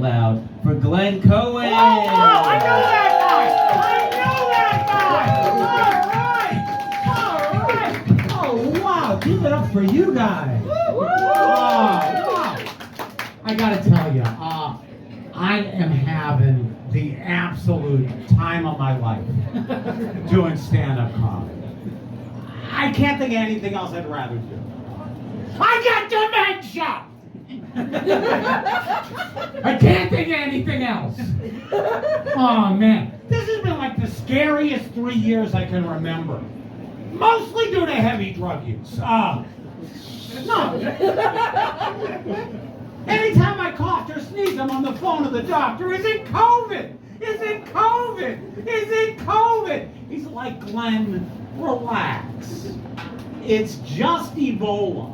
loud for Glenn Cohen. Oh, wow, I know that guy! I know that guy! All right! Oh, wow, give it up for you guys. Oh, wow. I gotta tell you, I am having the absolute time of my life doing stand-up comedy. I can't think of anything else I'd rather do. I got dementia! I can't think of anything else. Oh, man. This has been like the scariest 3 years I can remember. Mostly due to heavy drug use. No. Anytime I cough or sneeze, I'm on the phone to the doctor. Is it COVID? Is it COVID? Is it COVID? He's like, Glenn, relax. It's just Ebola.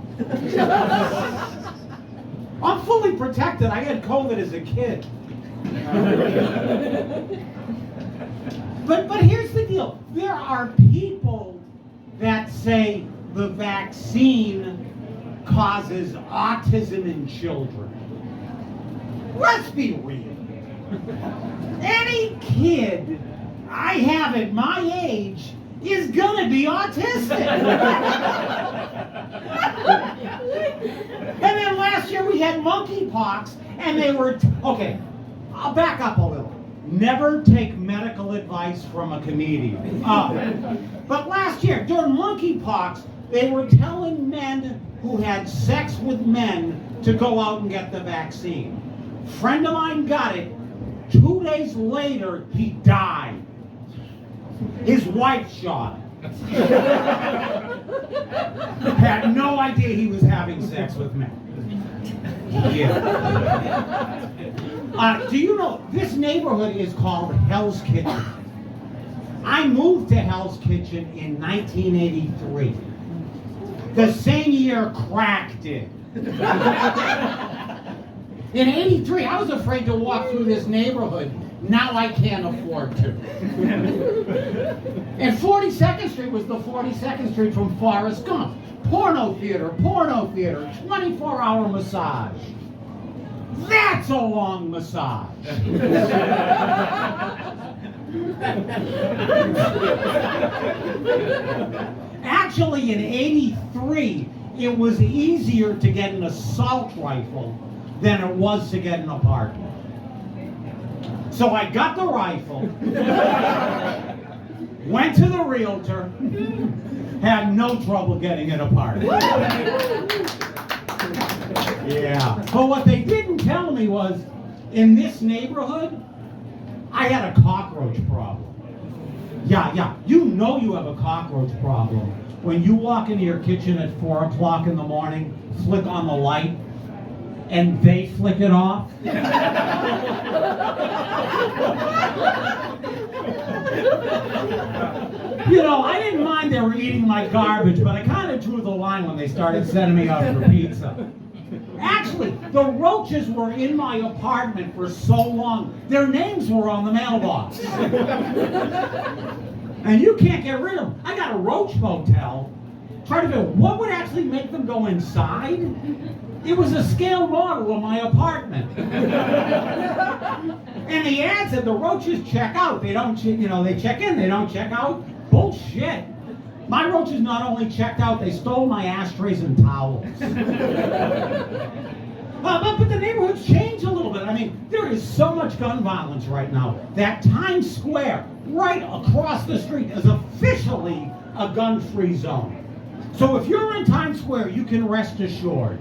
I'm fully protected. I had COVID as a kid. But here's the deal. There are people that say the vaccine causes autism in children. Let's be real. Any kid I have at my age is gonna be autistic. And then last year we had monkeypox, and they were okay. I'll back up a little. Never take medical advice from a comedian. But last year during monkeypox, they were telling men who had sex with men to go out and get the vaccine. Friend of mine got it. 2 days later, he died. His wife shot him. Had no idea he was having sex with men. Yeah. Do you know, this neighborhood is called Hell's Kitchen. I moved to Hell's Kitchen in 1983. The same year crack did. In 83, I was afraid to walk through this neighborhood. Now I can't afford to. And 42nd Street was the 42nd Street from Forrest Gump. Porno theater, 24-hour massage. That's a long massage. Actually, in 83, it was easier to get an assault rifle than it was to get an apartment. So I got the rifle, went to the realtor, had no trouble getting an apartment. Yeah. But what they didn't tell me was, in this neighborhood, I had a cockroach problem. Yeah. You know you have a cockroach problem when you walk into your kitchen at 4 o'clock in the morning, flick on the light, and they flick it off. You know, I didn't mind they were eating my garbage, but I kind of drew the line when they started sending me out for pizza. Actually, the roaches were in my apartment for so long, their names were on the mailbox. And you can't get rid of them. I got a roach motel. Try to figure what would actually make them go inside? It was a scale model of my apartment. And the ad said the roaches check out. They don't, they check in, they don't check out. Bullshit. My roaches not only checked out, they stole my ashtrays and towels. But the neighborhood's changed a little bit. I mean, there is so much gun violence right now that Times Square, right across the street, is officially a gun-free zone. So if you're in Times Square, you can rest assured.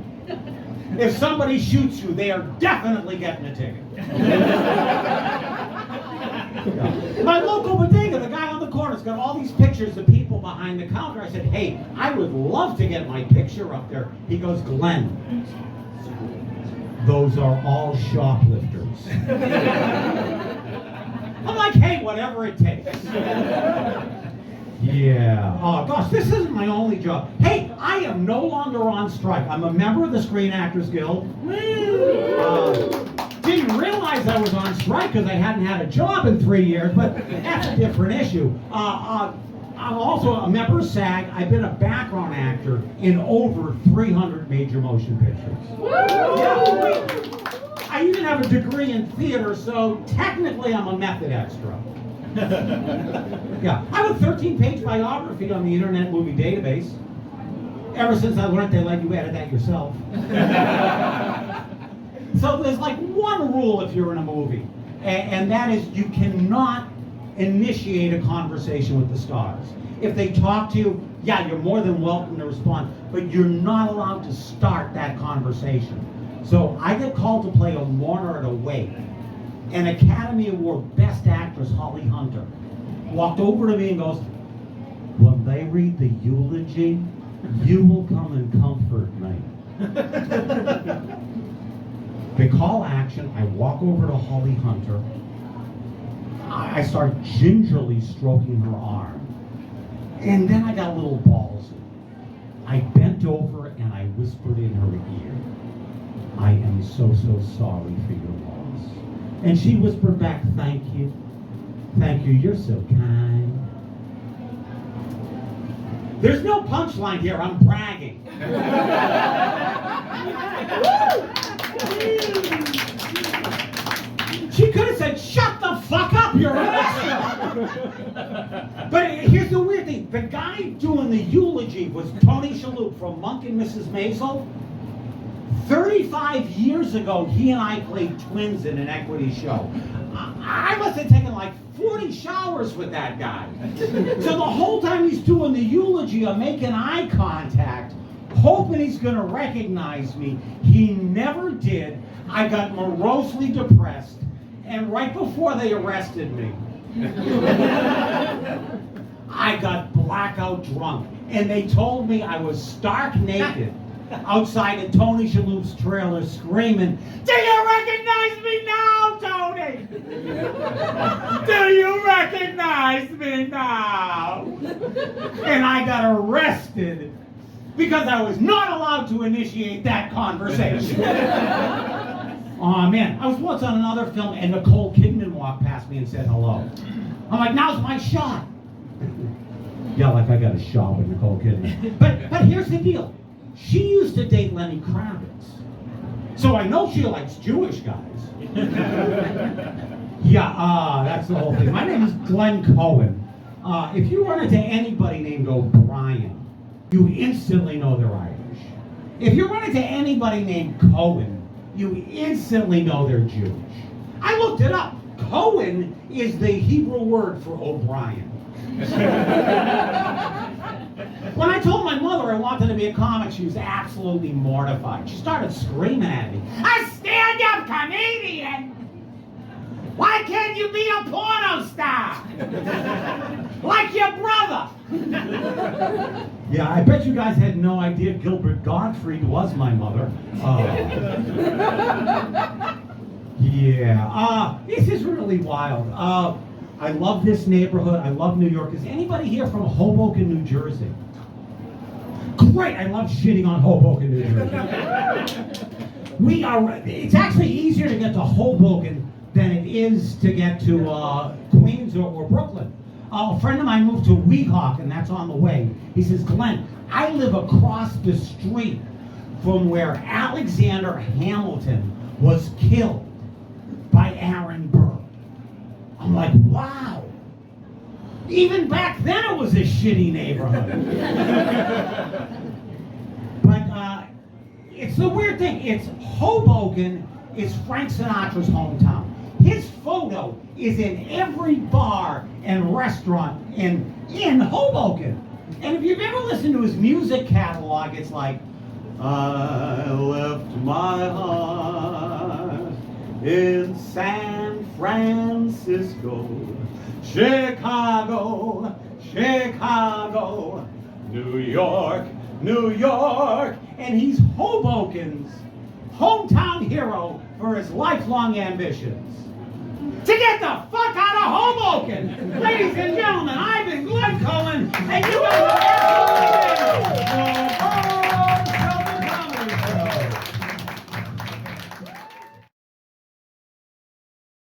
If somebody shoots you, they are definitely getting a ticket. My local bodega, the guy on the corner's got all these pictures of people behind the counter. I said, hey, I would love to get my picture up there. He goes, Glenn, those are all shoplifters. I'm like, hey, whatever it takes. Yeah. Oh, gosh, this isn't my only job. Hey, I am no longer on strike. I'm a member of the Screen Actors Guild. Didn't realize I was on strike because I hadn't had a job in 3 years, but that's a different issue. I'm also a member of SAG. I've been a background actor in over 300 major motion pictures. Yeah. I even have have a degree in theater, so technically I'm a method extra. Yeah, I have a 13-page biography on the Internet Movie Database. Ever since I learned they let you edit that yourself. So there's like one rule if you're in a movie, and that is you cannot initiate a conversation with the stars. If they talk to you, yeah, you're more than welcome to respond, but you're not allowed to start that conversation. So I get called to play a mourner at a wake. An Academy Award Best Actress, Holly Hunter, walked over to me and goes, "When they read the eulogy, you will come and comfort me." They call action. I walk over to Holly Hunter. I start gingerly stroking her arm. And then I got a little ballsy. I bent over and I whispered in her ear, "I am so sorry for your loss." And she whispered back, "Thank you. Thank you. You're so kind." There's no punchline here. I'm bragging. She could have said, "Shut the fuck up, you're an extra." But here's the weird thing. The guy doing the eulogy was Tony Shalhoub from Monk and Mrs. Maisel. 35 years ago, he and I played twins in an equity show. I must have taken like 40 showers with that guy. So the whole time he's doing the eulogy, I'm making eye contact, hoping he's going to recognize me. He never did. I got morosely depressed. And right before they arrested me, I got blackout drunk. And they told me I was stark naked outside of Tony Shalhoub's trailer screaming, "Do you recognize me now, Tony? Do you recognize me now?" And I got arrested because I was not allowed to initiate that conversation. Oh man, I was once on another film and Nicole Kidman walked past me and said hello. I'm like, "Now's my shot." Yeah, like I got a shot with Nicole Kidman. But here's the deal. She used to date Lenny Kravitz. So I know she likes Jewish guys. Yeah, that's the whole thing. My name is Glenn Cohen. If you run into anybody named O'Brien, you instantly know they're Irish. If you run into anybody named Cohen, you instantly know they're Jewish. I looked it up. Cohen is the Hebrew word for O'Brien. When I told my mother I wanted to be a comic, she was absolutely mortified. She started screaming at me, "A stand-up comedian? Why can't you be a porno star? Like your brother?" Yeah, I bet you guys had no idea Gilbert Gottfried was my mother. Yeah, this is really wild. I love this neighborhood. I love New York. Is anybody here from Hoboken, New Jersey? Great, I love shitting on Hoboken, New Jersey. It's actually easier to get to Hoboken than it is to get to Queens or Brooklyn. A friend of mine moved to Weehawken, and that's on the way. He says, "Glenn, I live across the street from where Alexander Hamilton was killed by Aaron Burr." I'm like, wow. Even back then it was a shitty neighborhood. But it's the weird thing. It's Hoboken is Frank Sinatra's hometown. His photo is in every bar and restaurant in Hoboken. And if you've ever listened to his music catalog, it's like, "I left my heart in San Francisco, Chicago, Chicago, New York, New York." And he's Hoboken's hometown hero for his lifelong ambitions. To get the fuck out of Hoboken! Ladies and gentlemen, I've been Glenn Cohen, and you